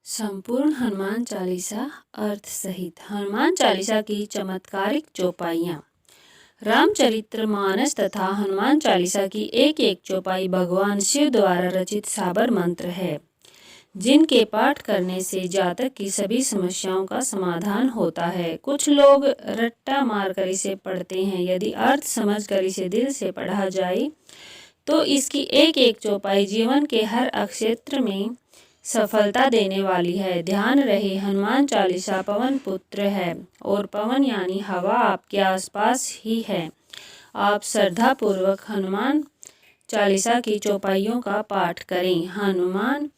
संपूर्ण हनुमान चालीसा अर्थ सहित हनुमान चालीसा की चमत्कारिक चौपाइयाँ। रामचरितमानस तथा हनुमान चालीसा की एक एक चौपाई भगवान शिव द्वारा रचित साबर मंत्र है, जिनके पाठ करने से जातक की सभी समस्याओं का समाधान होता है। कुछ लोग रट्टा मारकर इसे पढ़ते हैं। यदि अर्थ समझकर इसे दिल से पढ़ा जाए तो इसकी एक एक चौपाई जीवन के हर क्षेत्र में सफलता देने वाली है। ध्यान रहे, हनुमान चालीसा पवन पुत्र है और पवन यानी हवा आपके आसपास ही है। आप श्रद्धा पूर्वक हनुमान चालीसा की चौपाइयों का पाठ करें। हनुमान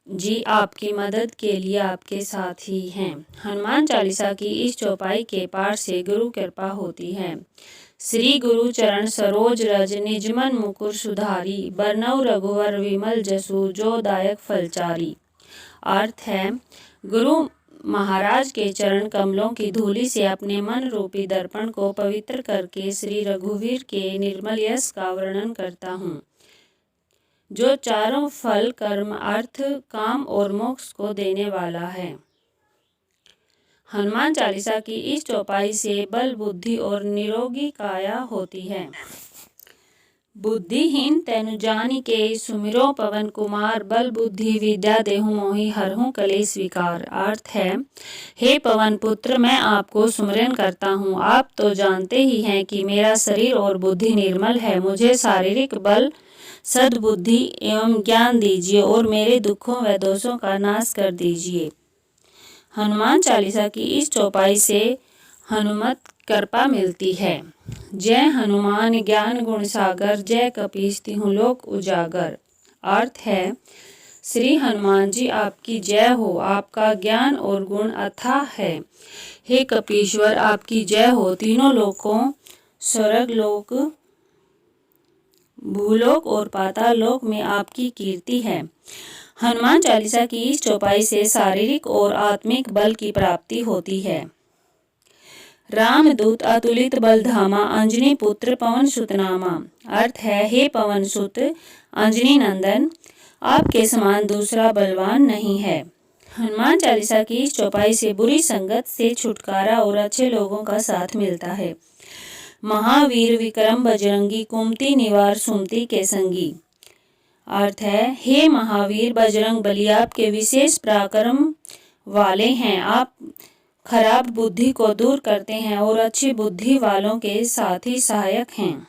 जी आपकी मदद के लिए आपके साथ ही हैं। हनुमान चालीसा की इस चौपाई के पाठ से गुरु कृपा होती है। श्री गुरु चरण सरोज रज निजमन मुकुर सुधारी, बरनउँ रघुवर विमल जसु जो दायक फलचारी। अर्थ है, गुरु महाराज के चरण कमलों की धूलि से अपने मन रूपी दर्पण को पवित्र करके श्री रघुवीर के निर्मल यश का वर्णन करता हूँ, जो चारों फल कर्म अर्थ काम और मोक्ष को देने वाला है। हनुमान चालीसा की इस चौपाई से बल बुद्धि और निरोगी काया होती है। बुद्धिहीन तैनु जानिके सुमिरो पवन कुमार, बल बुद्धि विद्या देहु मोहि हरहु कलेश विकार। अर्थ है, हे पवन पुत्र, मैं आपको सुमिरन करता हूँ। आप तो जानते ही हैं कि मेरा शरीर और बुद्धि निर्मल है। मुझे शारीरिक बल, सद्बुद्धि एवं ज्ञान दीजिए और मेरे दुखों व दोषों का नाश कर दीजिए। हनुमान चालीसा की इस चौपाई से हनुमत कृपा मिलती है। जय हनुमान ज्ञान गुण सागर, जय कपीस तिहुँ लोक उजागर। अर्थ है, श्री हनुमान जी आपकी जय हो, आपका ज्ञान और गुण अथाह है। हे कपीश्वर, आपकी जय हो। तीनों लोकों स्वर्ग लोक, भूलोक और पाताल लोक में आपकी कीर्ति है। हनुमान चालीसा की इस चौपाई से शारीरिक और आत्मिक बल की प्राप्ति होती है। रामदूत अतुलित बलधामा, अंजनी पुत्र पवन सुत नामा। अर्थ है, हे पवन सुत अंजनी नंदन, आपके समान दूसरा बलवान नहीं है। हनुमान चालीसा की इस चौपाई से बुरी संगत से छुटकारा और अच्छे लोगों का साथ मिलता है। महावीर विक्रम बजरंगी, कुमति निवार सुमति के संगी। अर्थ है, हे महावीर बजरंग बली, आपके विशेष पराक्रम वाले हैं। आप खराब बुद्धि को दूर करते हैं और अच्छी बुद्धि वालों के साथी सहायक हैं।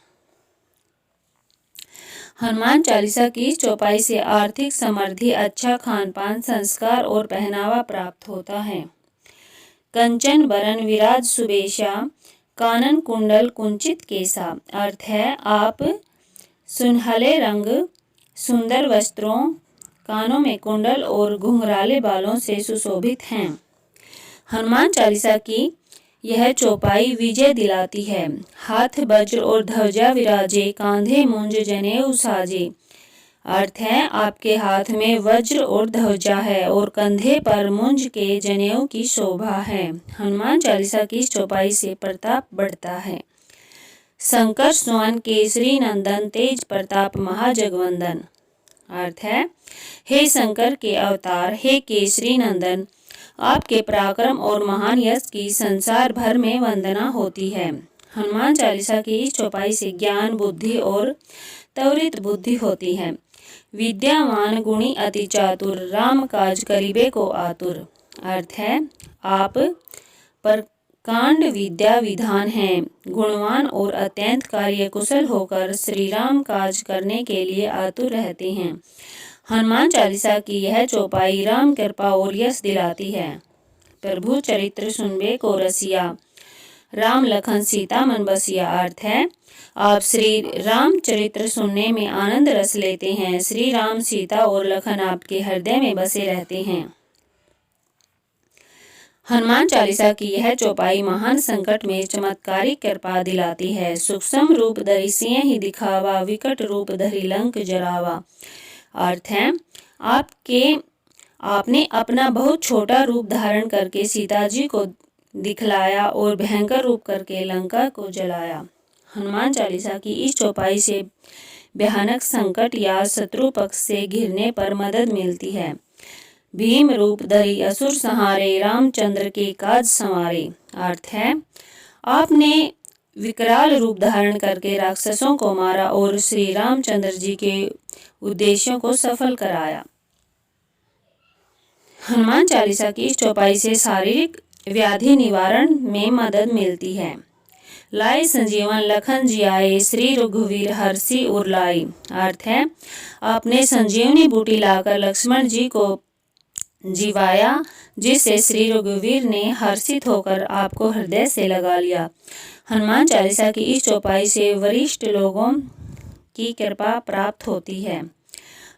हनुमान चालीसा की इस चौपाई से आर्थिक समृद्धि, अच्छा खान पान, संस्कार और पहनावा प्राप्त होता है। कंचन बरन विराज सुबेशा, कानन कुंडल कुंचित केसा। अर्थ है, आप सुनहले रंग, सुंदर वस्त्रों, कानों में कुंडल और घुंघराले बालों से सुशोभित हैं। हनुमान चालीसा की यह चौपाई विजय दिलाती है। हाथ वज्र और ध्वजा विराजे, कांधे मुंज जनेऊ साजे। अर्थ है, आपके हाथ में वज्र और ध्वजा है और कंधे पर मुंज के जनेऊ की शोभा है। हनुमान चालीसा की इस चौपाई से प्रताप बढ़ता है। शंकर सुवन केसरी नंदन, तेज प्रताप महाजगवंदन। अर्थ है, हे शंकर के अवतार, हे केसरी नंदन, आपके पराक्रम और महान यश की संसार भर में वंदना होती है। हनुमान चालीसा की इस चौपाई से ज्ञान बुद्धि और त्वरित बुद्धि होती है। विद्यावान गुणी अति चातुर, राम काज करिबे को आतुर। अर्थ है, आप प्रकांड विद्या विधान हैं, गुणवान और अत्यंत कार्यकुशल होकर श्री राम काज करने के लिए आतुर रहते हैं। हनुमान चालीसा की यह चौपाई राम कृपा और यश दिलाती है। प्रभु चरित्र सुनबे को रसिया, राम लखन सीता मन बसिया। अर्थ है, आप श्री राम चरित्र सुनने में आनंद रस लेते हैं। श्री राम, सीता और लखन आपके हृदय में बसे रहते हैं। हनुमान चालीसा की यह चौपाई महान संकट में चमत्कारिक कृपा दिलाती है। सूक्ष्म रूप धरि सिंह ही दिखावा, विकट रूप धरि लंक जरावा। अर्थ है, आपने अपना बहुत छोटा रूप धारण करके सीता जी को दिखलाया और भयंकर रूप करके लंका को जलाया। हनुमान चालीसा की इस चौपाई से भयानक संकट या शत्रु पक्ष से घिरने पर मदद मिलती है। भीम रूप धरि असुर संहारे, रामचंद्र के काज संवारे। अर्थ है, आपने विकराल रूप धारण करके राक्षसों को मारा और श्री रामचंद्र जी के उद्देश्यों को सफल कराया। हनुमान चालीसा की इस चौपाई से शारीरिक व्याधि निवारण में मदद मिलती है। लाए संजीवन लखन जियाए, श्री रघुवीर हर्षि उर लाए। अर्थ है, आपने संजीवनी बूटी लाकर लक्ष्मण जी को जीवाया, जिससे श्री रघुवीर ने हर्षित होकर आपको हृदय से लगा लिया। हनुमान चालीसा की इस चौपाई से वरिष्ठ लोगों की कृपा प्राप्त होती है।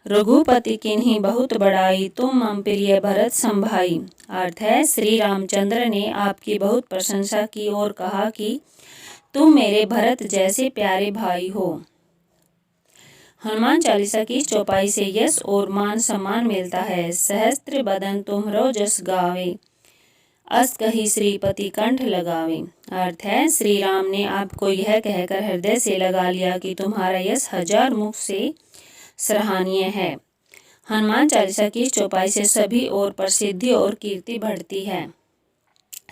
रघुपति किन्हीं बहुत बड़ाई, तुम मम प्रिय भरत संभाई। अर्थ है, श्री रामचंद्र ने आपकी बहुत प्रशंसा की और कहा कि तुम मेरे भरत जैसे प्यारे भाई हो। हनुमान चालीसा की इस चौपाई से यश और मान सम्मान मिलता है। सहस्त्र बदन तुम्हरो जस गावे, अस कही श्रीपति कंठ लगावे। अर्थ है, श्री राम ने आपको यह कहकर हृदय से लगा लिया कि तुम्हारा यश हजार मुख से सराहनीय है। हनुमान चालीसा की इस चौपाई से सभी और प्रसिद्धि और कीर्ति बढ़ती है।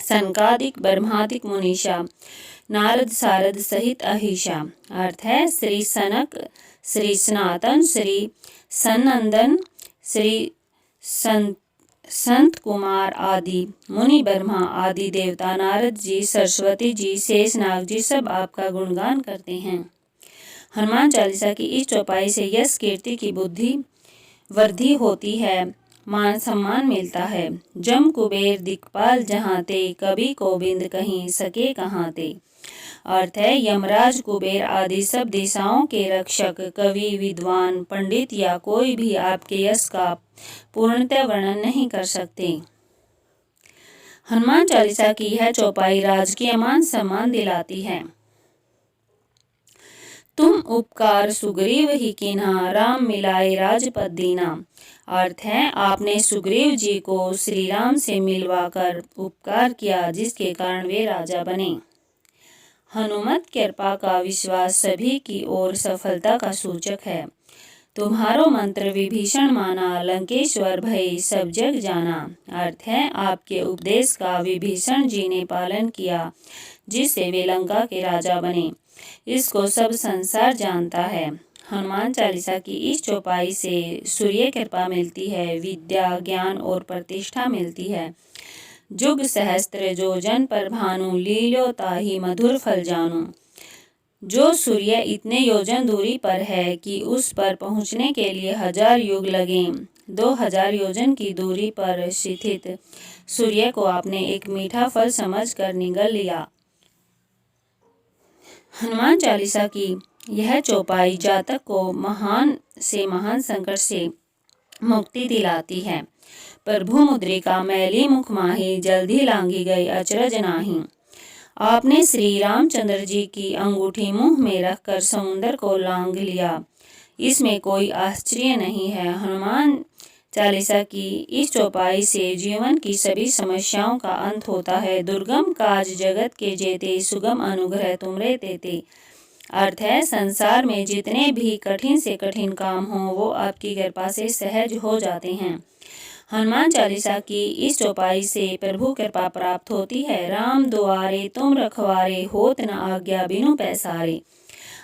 सनकादिक ब्रह्मादिक मुनीषा, नारद सारद सहित अहिषा। अर्थ है, श्री सनक, श्री सनातन, श्री सनंदन, श्री संत कुमार आदि मुनि, ब्रह्मा आदि देवता, नारद जी, सरस्वती जी, शेषनाग जी सब आपका गुणगान करते हैं। हनुमान चालीसा की इस चौपाई से यश कीर्ति की बुद्धि वृद्धि होती है, मान सम्मान मिलता है। जम कुबेर दिक्पाल जहाँ ते, कवि गोविंद कहीं सके कहाँ ते। अर्थ है, यमराज कुबेर आदि सब दिशाओं के रक्षक, कवि, विद्वान, पंडित या कोई भी आपके यश का पूर्णतः वर्णन नहीं कर सकते। हनुमान चालीसा की यह चौपाई राजकीय मान सम्मान दिलाती है। तुम उपकार सुग्रीव ही कीन्हा, राम मिलाए राजपद दीना। अर्थ है, आपने सुग्रीव जी को श्री राम से मिलवाकर उपकार किया, जिसके कारण वे राजा बने। हनुमत कृपा का विश्वास सभी की ओर सफलता का सूचक है। तुम्हारो मंत्र विभीषण माना, लंकेश्वर भय सब जग जाना। अर्थ है, आपके उपदेश का विभीषण जी ने पालन किया, जिससे वे लंका के राजा बने। इसको सब संसार जानता है। हनुमान चालीसा की इस चौपाई से सूर्य कृपा मिलती है, विद्या, ज्ञान और प्रतिष्ठा मिलती है। जुग सहस्त्र जो जन पर भानु, लीलो ताहि मधुर फल जानू। जो सूर्य इतने योजन दूरी पर है कि उस पर पहुँचने के लिए 1000 युग लगें, 2000 योजन की दूरी पर स्थित सूर्य को आपने एक मीठा फल समझकर निगल लिया। हनुमान चालीसा की यह चौपाई जातक को महान से महान संकट से मुक्ति दिलाती है। प्रभु मुद्रिका मैली मुख माही, जल्दी लांगी गई अचरज नाही। आपने श्री रामचंद्र जी की अंगूठी मुंह में रखकर समुद्र को लांग लिया, इसमें कोई आश्चर्य नहीं है। हनुमान चालीसा की इस चौपाई से जीवन की सभी समस्याओं का अंत होता है। दुर्गम काज जगत के जेते, सुगम अनुग्रह तुमरे तेते। अर्थ है, संसार में जितने भी कठिन से कठिन काम हो वो आपकी कृपा से सहज हो जाते हैं। हनुमान चालीसा की इस चौपाई से प्रभु कृपा प्राप्त होती है। राम दुआरे तुम रखवारे, होत न आज्ञा बिनु पैसारे।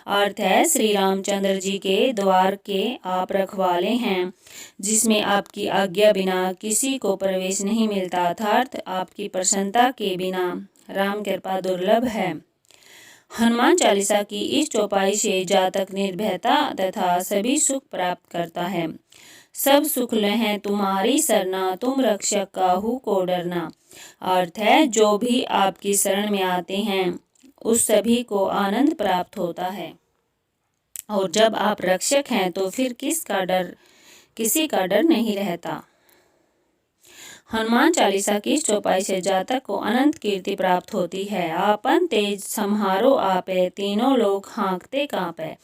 अर्थ है, श्री रामचंद्र जी के द्वार के आप रखवाले हैं, जिसमें आपकी आज्ञा बिना किसी को प्रवेश नहीं मिलता, अर्थात आपकी प्रसन्नता के बिना राम कृपा दुर्लभ है। हनुमान चालीसा की इस चौपाई से जातक निर्भयता तथा सभी सुख प्राप्त करता है। सब सुख लहें तुम्हारी सरना, तुम रक्षक काहू को डरना। अर्थ है, जो भी आपकी शरण में आते हैं उस सभी को आनंद प्राप्त होता है, और जब आप रक्षक हैं तो फिर किसी का डर नहीं रहता। हनुमान चालीसा की इस चौपाई से जातक को अनंत कीर्ति प्राप्त होती है। आपन तेज सम्हारो आपे, तीनों लोग हाँकते कांपे।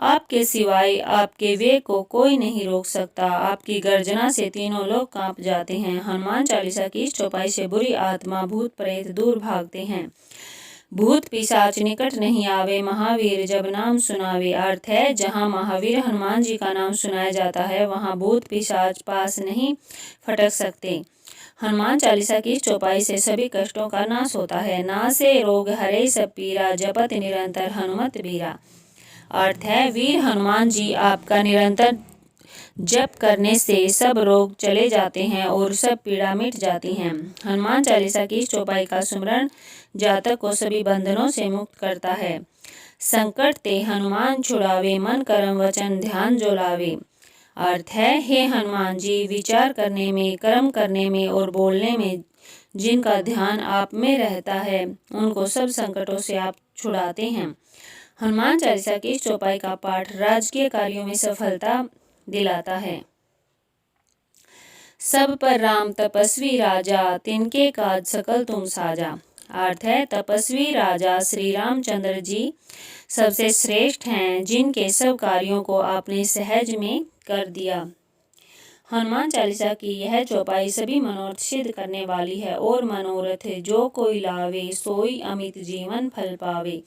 आपके सिवाय आपके वेग को कोई नहीं रोक सकता। आपकी गर्जना से तीनों लोग कांप जाते हैं। हनुमान चालीसा की इस चौपाई से बुरी आत्मा, भूत प्रेत दूर भागते हैं। भूत पिशाच निकट नहीं आवे, महावीर जब नाम सुनावे। अर्थ है, जहाँ महावीर हनुमान जी का नाम सुनाया जाता है वहाँ भूत पिशाच पास नहीं फटक सकते। हनुमान चालीसा की चौपाई से सभी कष्टों का नाश होता है। नासे रोग हरे सब पीरा, जपत निरंतर हनुमत बीरा। अर्थ है, वीर हनुमान जी आपका निरंतर जप करने से सब रोग चले जाते हैं और सब पीड़ा मिट जाती हैं। हनुमान चालीसा की चौपाई का सुमरण जातक को सभी बंधनों से मुक्त करता है। संकट ते हनुमान छुड़ावे, मन कर्म वचन ध्यान जो लावे। अर्थ है, हे हनुमान जी, विचार करने में, कर्म करने में और बोलने में जिनका ध्यान आप में रहता है उनको सब संकटों से आप छुड़ाते हैं। हनुमान चालीसा की चौपाई का पाठ राजकीय कार्यों में सफलता दिलाता है। सब पर राम तपस्वी राजा, तिनके काज सकल तुम साजा। अर्थ है, तपस्वी राजा श्री रामचंद्र जी सबसे श्रेष्ठ हैं, जिनके सब कार्यों को आपने सहज में कर दिया। हनुमान चालीसा की यह चौपाई सभी मनोरथ सिद्ध करने वाली है और मनोरथ जो कोई लावे सोई अमित जीवन फल पावे।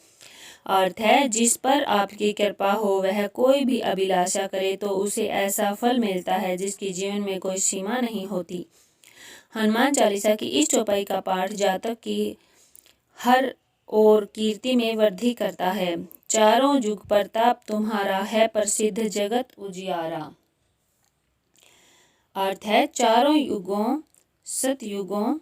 अर्थ है, जिस पर आपकी कृपा हो वह कोई भी अभिलाषा करे तो उसे ऐसा फल मिलता है जिसकी जीवन में कोई सीमा नहीं होती। हनुमान चालीसा की इस चौपाई का पाठ जातक की हर और कीर्ति में वृद्धि करता है। चारों युग प्रताप तुम्हारा है प्रसिद्ध जगत उजियारा। अर्थ है, चारों युगों सतयुगों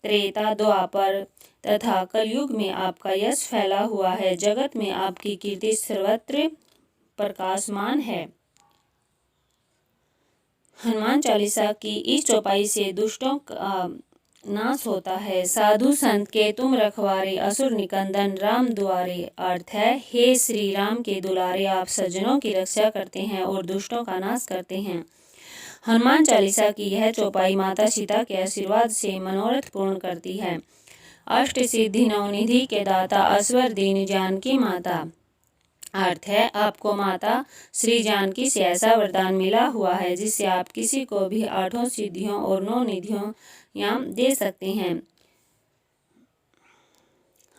त्रेता द्वापर तथा कलयुग में आपका यश फैला हुआ है। जगत में आपकी कीर्ति सर्वत्र प्रकाशमान है। हनुमान चालीसा की इस चौपाई से दुष्टों का नाश होता है। साधु संत के तुम रखवारे, असुर निकंदन राम दुआरे। अर्थ है, हे श्री राम के दुलारे, आप सज्जनों की रक्षा करते हैं और दुष्टों का नाश करते हैं। हनुमान चालीसा की यह चौपाई माता सीता के आशीर्वाद से मनोरथ पूर्ण करती है। अष्ट सिद्धि नवनिधि के दाता, असवर दीन जानकी माता। अर्थ है, आपको माता श्री जानकी से ऐसा वरदान मिला हुआ है जिससे आप किसी को भी 8 सिद्धियों और 9 निधियों दे सकते हैं।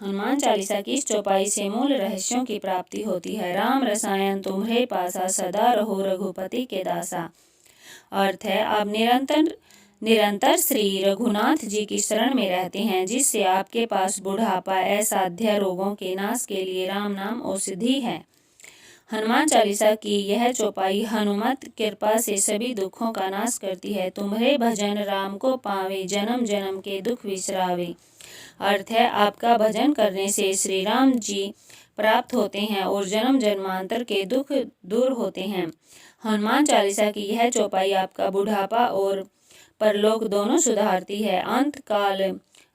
हनुमान चालीसा की इस चौपाई से मूल रहस्यों की प्राप्ति होती है। राम रसायन तुम्हारे पासा, सदा रहो रघुपति के दासा। अर्थ है, आप निरंतर श्री रघुनाथ जी की शरण में रहते हैं, जिससे आपके पास बुढ़ापा असाध्य रोगों के नाश के लिए राम नाम औषधि है। हनुमान चालीसा की यह चौपाई हनुमत कृपा से सभी दुखों का नाश करती है। तुम्हारे भजन राम को पावे, जन्म जन्म के दुख विसरावे। अर्थ है, आपका भजन करने से श्री राम जी प्राप्त होते हैं और जन्म जन्मांतर के दुख दूर होते हैं। हनुमान चालीसा की यह चौपाई आपका बुढ़ापा और परलोक दोनों सुधारती है। अंत काल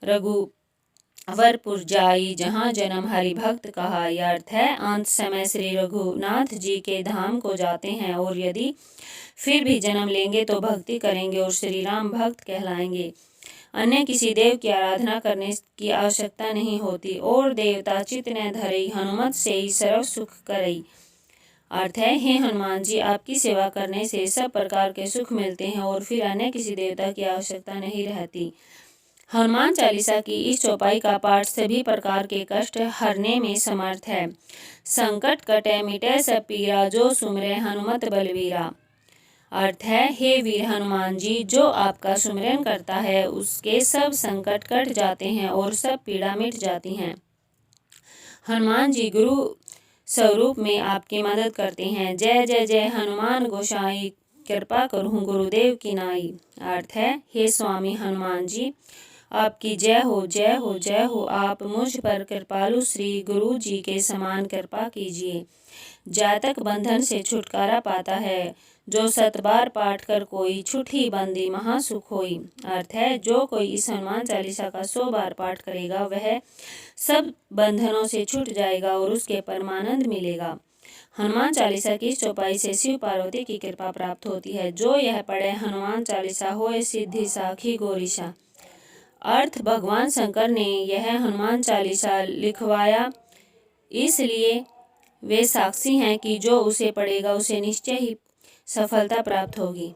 रघुवरपुर जाई, जहाँ जन्म हरि भक्त कहा। यह अर्थ है, अंत समय श्री रघुनाथ जी के धाम को जाते हैं और यदि फिर भी जन्म लेंगे तो भक्ति करेंगे और श्री राम भक्त कहलाएंगे। अन्य किसी देव की आराधना करने की आवश्यकता नहीं होती और देवता चित न धरई, हनुमत से ही सर्व सुख करई। अर्थ है, हे हनुमान जी, आपकी सेवा करने से सब प्रकार के सुख मिलते हैं और फिर अन्य किसी देवता की आवश्यकता नहीं रहती। हनुमान चालीसा की इस चौपाई का पाठ सभी प्रकार के कष्ट हरने में समर्थ है। संकट कटे मिटे सब पीरा, जो सुमरे हनुमत बलवीरा। अर्थ है, हे वीर हनुमान जी, जो आपका सुमिरन करता है उसके सब संकट कट जाते हैं और सब पीड़ा मिट जाती हैं। हनुमान जी गुरु स्वरूप में आपकी मदद करते हैं। जय जय जय हनुमान गोसाई, कृपा करूँ गुरुदेव की नाई। अर्थ है, हे स्वामी हनुमान जी, आपकी जय हो जय हो जय हो। आप मुझ पर कृपालु श्री गुरु जी के समान कृपा कीजिए। जातक बंधन से छुटकारा पाता है, जो 7 बार पाठ कर कोई, छुट्टी बंदी महासुख होई। अर्थ है, जो कोई इस हनुमान चालीसा का 100 बार पाठ करेगा वह सब बंधनों से छूट जाएगा और उसके परमानंद मिलेगा। हनुमान चालीसा की चौपाई से शिव पार्वती की कृपा प्राप्त होती है। जो यह पढ़े हनुमान चालीसा होए सिद्धि साखी गोरीशा। अर्थ, भगवान शंकर ने यह हनुमान चालीसा लिखवाया, इसलिए वे साक्षी हैं कि जो उसे पढ़ेगा उसे निश्चय ही सफलता प्राप्त होगी।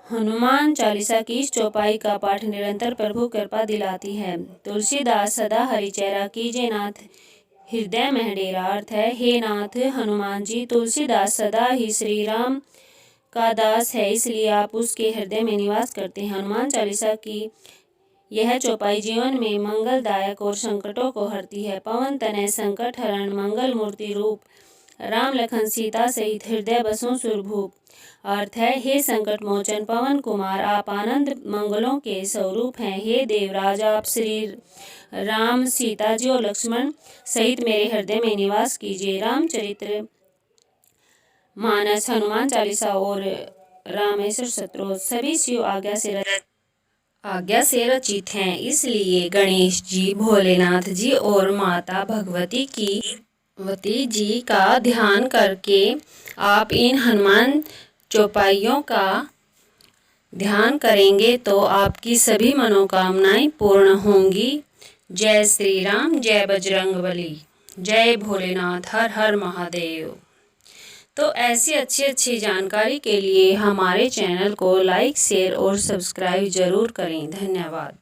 हनुमान चालीसा की इस चौपाई का पाठ निरंतर प्रभु कृपा दिलाती है। तुलसीदास सदा हरिचेरा कीजे नाथ हृदय में डेरा। अर्थ है, हे नाथ हनुमान जी, तुलसीदास सदा ही श्री राम का दास है, इसलिए आप उसके हृदय में निवास करते हैं। हनुमान चालीसा की यह चौपाई जीवन में मंगलदायक और संकटों को हरती है। पवन तनय संकट हरण मंगल मूर्ति रूप, राम लखन सीता सहित हृदय बसों सुरभूप। अर्थ है, हे संकट मोचन पवन कुमार, आप आनंद मंगलों के स्वरूप हैं। हे देवराज, आप श्री राम सीता जी और लक्ष्मण सहित मेरे हृदय में निवास कीजिए। रामचरित्र मानस, हनुमान चालीसा और रामेश्वर स्तोत्र सभी शिव आज्ञा से रचित हैं, इसलिए गणेश जी, भोलेनाथ जी और माता भगवती जी का ध्यान करके आप इन हनुमान चौपाइयों का ध्यान करेंगे तो आपकी सभी मनोकामनाएं पूर्ण होंगी। जय श्री राम, जय बजरंगबली, जय भोलेनाथ, हर हर महादेव। तो ऐसी अच्छी जानकारी के लिए हमारे चैनल को लाइक, शेयर और सब्सक्राइब जरूर करें। धन्यवाद।